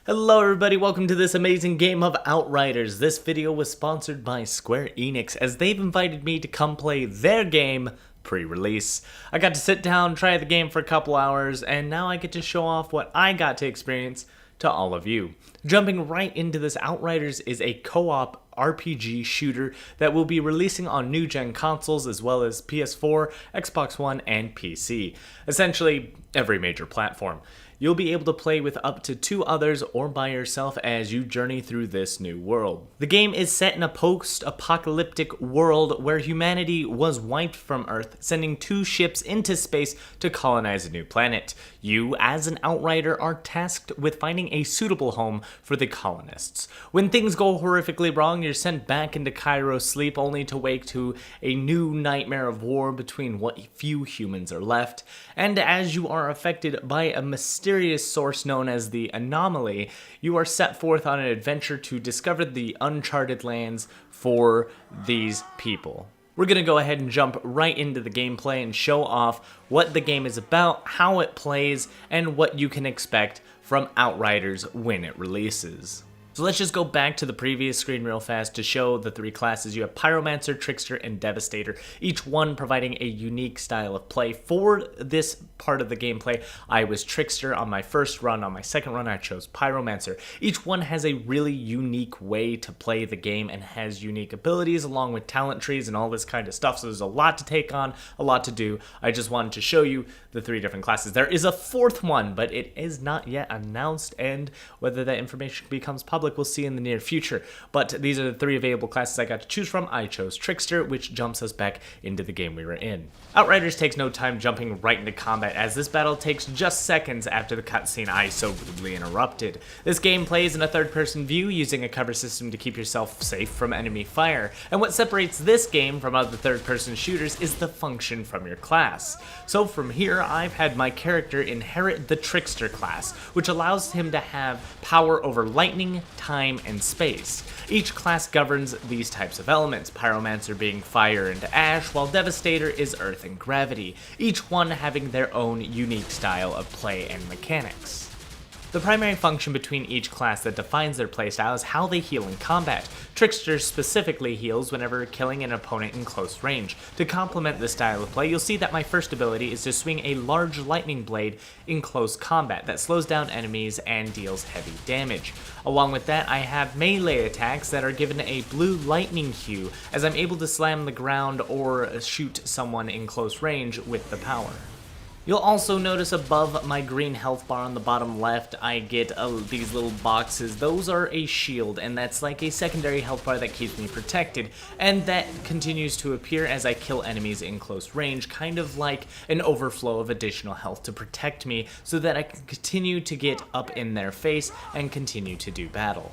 Hello everybody, welcome to this amazing game of Outriders. This video was sponsored by Square Enix as they've invited me to come play their game pre-release. I got to sit down, try the game for a couple hours, and now I get to show off what I got to experience to all of you. Jumping right into this, Outriders is a co-op RPG shooter that will be releasing on new-gen consoles as well as PS4, Xbox One, and PC. Essentially, every major platform. You'll be able to play with up to 2 others or by yourself as you journey through this new world. The game is set in a post-apocalyptic world where humanity was wiped from Earth, sending 2 ships into space to colonize a new planet. You, as an outrider, are tasked with finding a suitable home for the colonists. When things go horrifically wrong, you're sent back into Cairo sleep only to wake to a new nightmare of war between what few humans are left. And as you are affected by a mysterious source known as the Anomaly, you are set forth on an adventure to discover the uncharted lands for these people. We're going to go ahead and jump right into the gameplay and show off what the game is about, how it plays, and what you can expect from Outriders when it releases. So let's just go back to the previous screen real fast to show the 3 classes. You have Pyromancer, Trickster, and Devastator, each one providing a unique style of play. For this part of the gameplay, I was Trickster on my first run. On my second run, I chose Pyromancer. Each one has a really unique way to play the game and has unique abilities along with talent trees and all this kind of stuff. So there's a lot to take on, a lot to do. I just wanted to show you the 3 different classes. There is a 4th one, but it is not yet announced, and whether that information becomes public, we'll see in the near future. But these are the 3 available classes I got to choose from. I chose Trickster, which jumps us back into the game we were in. Outriders takes no time jumping right into combat, as this battle takes just seconds after the cutscene I so rudely interrupted. This game plays in a third-person view, using a cover system to keep yourself safe from enemy fire. And what separates this game from other third-person shooters is the function from your class. So from here, I've had my character inherit the Trickster class, which allows him to have power over lightning, time, and space. Each class governs these types of elements, Pyromancer being fire and ash, while Devastator is earth and gravity, each one having their own unique style of play and mechanics. The primary function between each class that defines their playstyle is how they heal in combat. Trickster specifically heals whenever killing an opponent in close range. To complement this style of play, you'll see that my first ability is to swing a large lightning blade in close combat that slows down enemies and deals heavy damage. Along with that, I have melee attacks that are given a blue lightning hue, as I'm able to slam the ground or shoot someone in close range with the power. You'll also notice above my green health bar on the bottom left, I get these little boxes. Those are a shield, and that's like a secondary health bar that keeps me protected, and that continues to appear as I kill enemies in close range, kind of like an overflow of additional health to protect me so that I can continue to get up in their face and continue to do battle.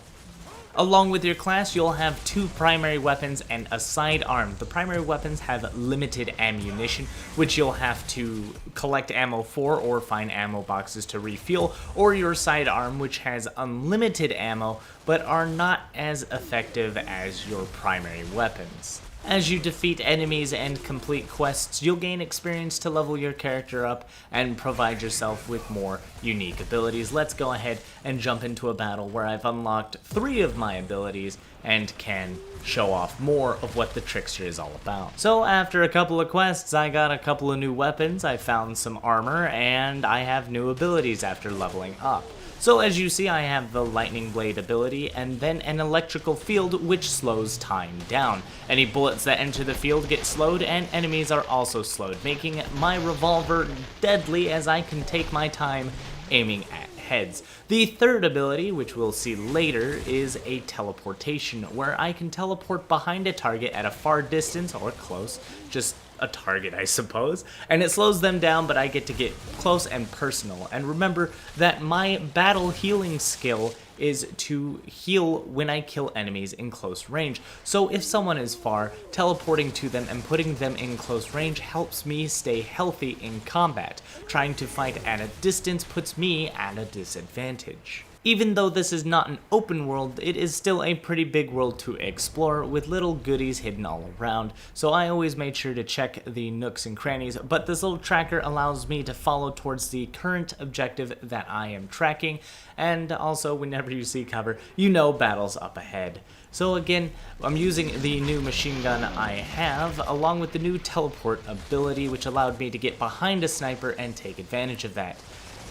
Along with your class, you'll have 2 primary weapons and a sidearm. The primary weapons have limited ammunition, which you'll have to collect ammo for or find ammo boxes to refuel, or your sidearm, which has unlimited ammo, but are not as effective as your primary weapons. As you defeat enemies and complete quests, you'll gain experience to level your character up and provide yourself with more unique abilities. Let's go ahead and jump into a battle where I've unlocked 3 of my abilities and can show off more of what the Trickster is all about. So after a couple of quests, I got a couple of new weapons, I found some armor, and I have new abilities after leveling up. So as you see, I have the Lightning Blade ability, and then an electrical field which slows time down. Any bullets that enter the field get slowed, and enemies are also slowed, making my revolver deadly as I can take my time aiming at heads. The third ability, which we'll see later, is a teleportation, where I can teleport behind a target at a far distance, or close, just a target, I suppose, and it slows them down, but I get to get close and personal. And remember that my battle healing skill is to heal when I kill enemies in close range. So if someone is far, teleporting to them and putting them in close range helps me stay healthy in combat. Trying to fight at a distance puts me at a disadvantage. Even though this is not an open world, it is still a pretty big world to explore with little goodies hidden all around, so I always made sure to check the nooks and crannies, but this little tracker allows me to follow towards the current objective that I am tracking, and also whenever you see cover, you know battle's up ahead. So again, I'm using the new machine gun I have, along with the new teleport ability, which allowed me to get behind a sniper and take advantage of that.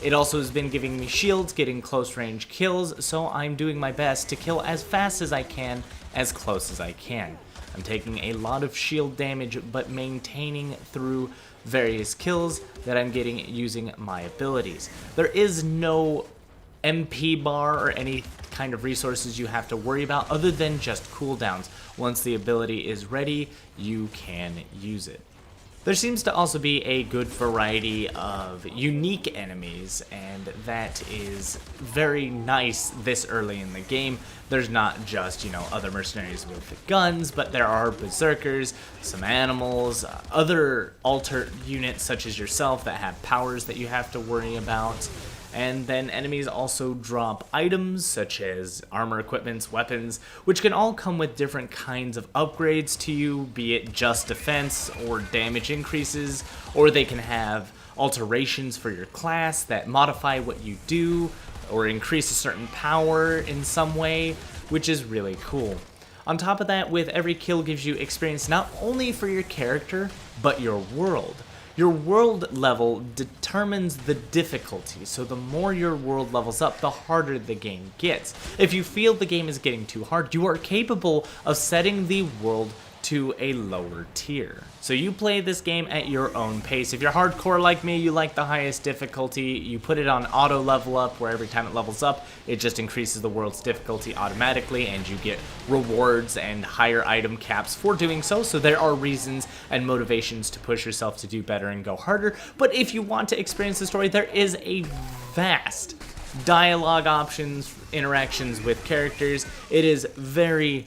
It also has been giving me shields, getting close range kills, so I'm doing my best to kill as fast as I can, as close as I can. I'm taking a lot of shield damage, but maintaining through various kills that I'm getting using my abilities. There is no MP bar or any kind of resources you have to worry about other than just cooldowns. Once the ability is ready, you can use it. There seems to also be a good variety of unique enemies, and that is very nice this early in the game. There's not just, other mercenaries with guns, but there are berserkers, some animals, other alter units such as yourself that have powers that you have to worry about. And then enemies also drop items such as armor equipments, weapons, which can all come with different kinds of upgrades to you, be it just defense or damage increases, or they can have alterations for your class that modify what you do or increase a certain power in some way, which is really cool. On top of that, with every kill gives you experience not only for your character, but your world. Your world level determines the difficulty, so the more your world levels up, the harder the game gets. If you feel the game is getting too hard, you are capable of setting the world to a lower tier. So you play this game at your own pace. If you're hardcore like me, you like the highest difficulty, you put it on auto level up, where every time it levels up, it just increases the world's difficulty automatically, and you get rewards and higher item caps for doing so. So there are reasons and motivations to push yourself to do better and go harder. But if you want to experience the story, there is a vast dialogue options, interactions with characters. It is very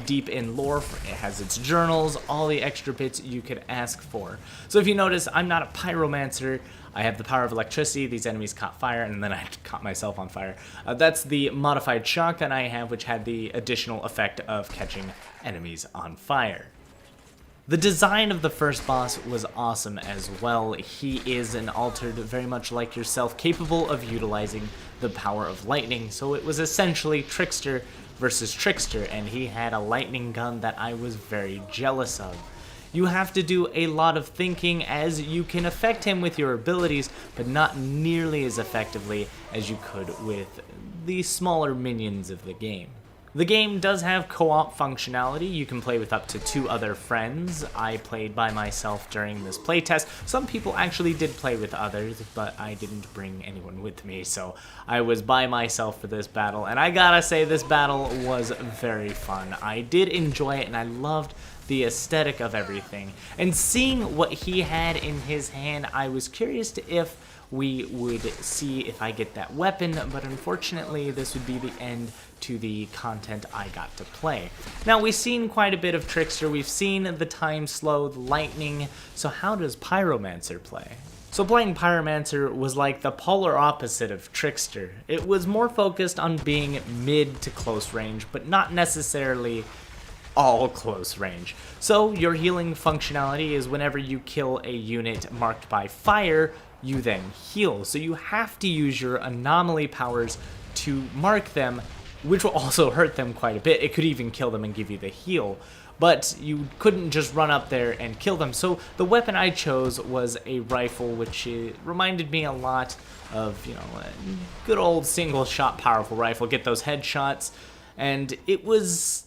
deep in lore. It has its journals, all the extra bits you could ask for. So if you notice, I'm not a pyromancer. I have the power of electricity. These enemies caught fire, and then I caught myself on fire. That's the modified shotgun I have, which had the additional effect of catching enemies on fire. The design of the first boss was awesome as well. He is an altered, very much like yourself, capable of utilizing the power of lightning. So it was essentially Trickster versus Trickster, and he had a lightning gun that I was very jealous of. You have to do a lot of thinking, as you can affect him with your abilities, but not nearly as effectively as you could with the smaller minions of the game. The game does have co-op functionality. You can play with up to 2 other friends. I played by myself during this playtest. Some people actually did play with others, but I didn't bring anyone with me, so I was by myself for this battle, and I gotta say this battle was very fun. I did enjoy it, and I loved the aesthetic of everything. And seeing what he had in his hand, I was curious to if we would see if I get that weapon, but unfortunately this would be the end to the content I got to play. Now, we've seen quite a bit of Trickster, we've seen the time slow, the lightning, so how does Pyromancer play? So playing Pyromancer was like the polar opposite of Trickster. It was more focused on being mid to close range, but not necessarily all close range. So your healing functionality is whenever you kill a unit marked by fire, you then heal. So you have to use your anomaly powers to mark them, which will also hurt them quite a bit. It could even kill them and give you the heal, but you couldn't just run up there and kill them. So the weapon I chose was a rifle, which reminded me a lot of, a good old single shot powerful rifle. Get those headshots, and it was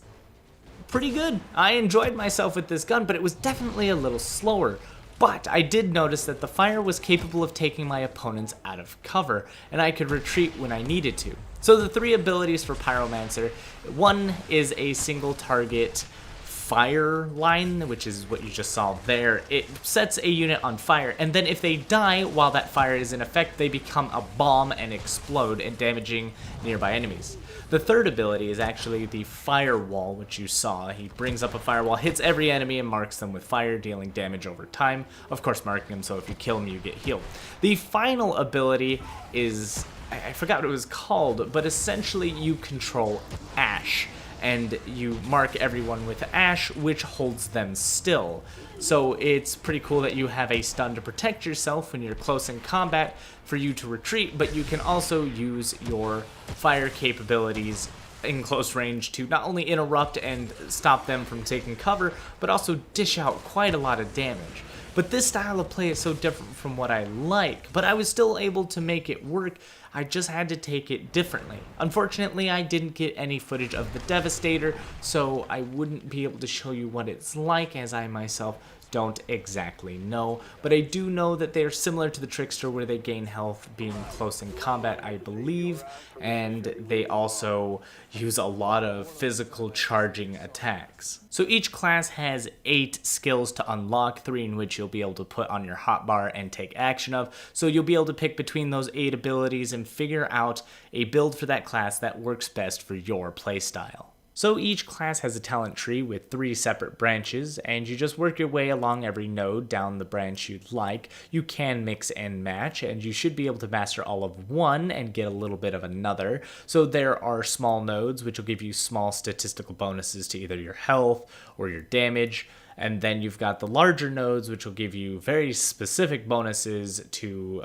pretty good. I enjoyed myself with this gun, but it was definitely a little slower. But I did notice that the fire was capable of taking my opponents out of cover, and I could retreat when I needed to. So the 3 abilities for Pyromancer, one is a single target fire line, which is what you just saw there. It sets a unit on fire, and then if they die while that fire is in effect, they become a bomb and explode and damaging nearby enemies. The third ability is actually the firewall, which you saw. He brings up a firewall, hits every enemy, and marks them with fire, dealing damage over time. Of course, marking them so if you kill them, you get healed. The final ability is I forgot what it was called, but essentially you control Ash, and you mark everyone with Ash, which holds them still. So it's pretty cool that you have a stun to protect yourself when you're close in combat for you to retreat, but you can also use your fire capabilities in close range to not only interrupt and stop them from taking cover, but also dish out quite a lot of damage. But this style of play is so different from what I like, but I was still able to make it work. I just had to take it differently. Unfortunately, I didn't get any footage of the Devastator, so I wouldn't be able to show you what it's like, as I myself don't exactly know, but I do know that they are similar to the Trickster, where they gain health being close in combat, I believe, and they also use a lot of physical charging attacks. So each class has 8 skills to unlock, 3 in which you'll be able to put on your hotbar and take action of, so you'll be able to pick between those 8 abilities and figure out a build for that class that works best for your playstyle. So each class has a talent tree with 3 separate branches, and you just work your way along every node down the branch you'd like. You can mix and match, and you should be able to master all of one and get a little bit of another. So there are small nodes, which will give you small statistical bonuses to either your health or your damage. And then you've got the larger nodes, which will give you very specific bonuses to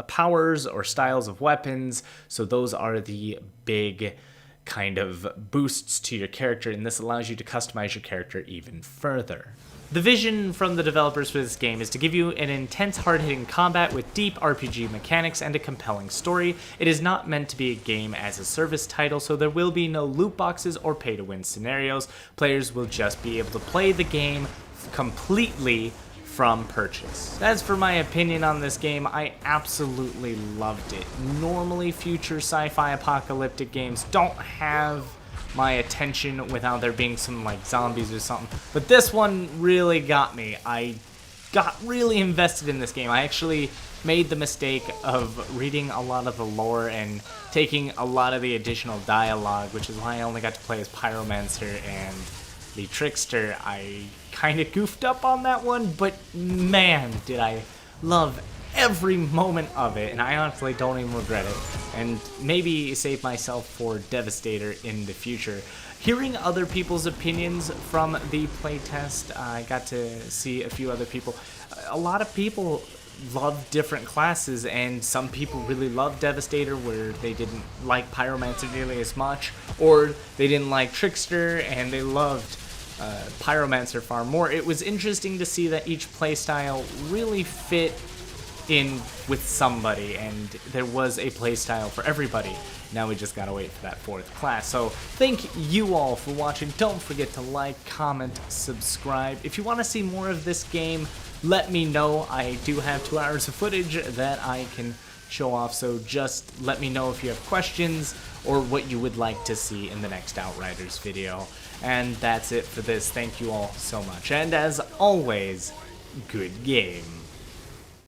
powers or styles of weapons. So those are the big kind of boosts to your character, and this allows you to customize your character even further. The vision from the developers for this game is to give you an intense, hard-hitting combat with deep RPG mechanics and a compelling story. It is not meant to be a game as a service title, so there will be no loot boxes or pay-to-win scenarios. Players will just be able to play the game completely from purchase. As for my opinion on this game, I absolutely loved it. Normally, future sci-fi apocalyptic games don't have my attention without there being some like zombies or something, but this one really got me. I got really invested in this game. I actually made the mistake of reading a lot of the lore and taking a lot of the additional dialogue, which is why I only got to play as Pyromancer and the Trickster. I kind of goofed up on that one, but man, did I love every moment of it, and I honestly don't even regret it, and maybe save myself for Devastator in the future. Hearing other people's opinions from the playtest, I got to see a few other people. A lot of people love different classes, and some people really love Devastator, where they didn't like Pyromancer nearly as much, or they didn't like Trickster and they loved Pyromancer far more. It was interesting to see that each playstyle really fit in with somebody, and there was a playstyle for everybody. Now we just gotta wait for that 4th class. So thank you all for watching. Don't forget to like, comment, subscribe. If you want to see more of this game, let me know. I do have 2 hours of footage that I can show off, so just let me know if you have questions or what you would like to see in the next Outriders video. And that's it for this. Thank you all so much, and as always, good game.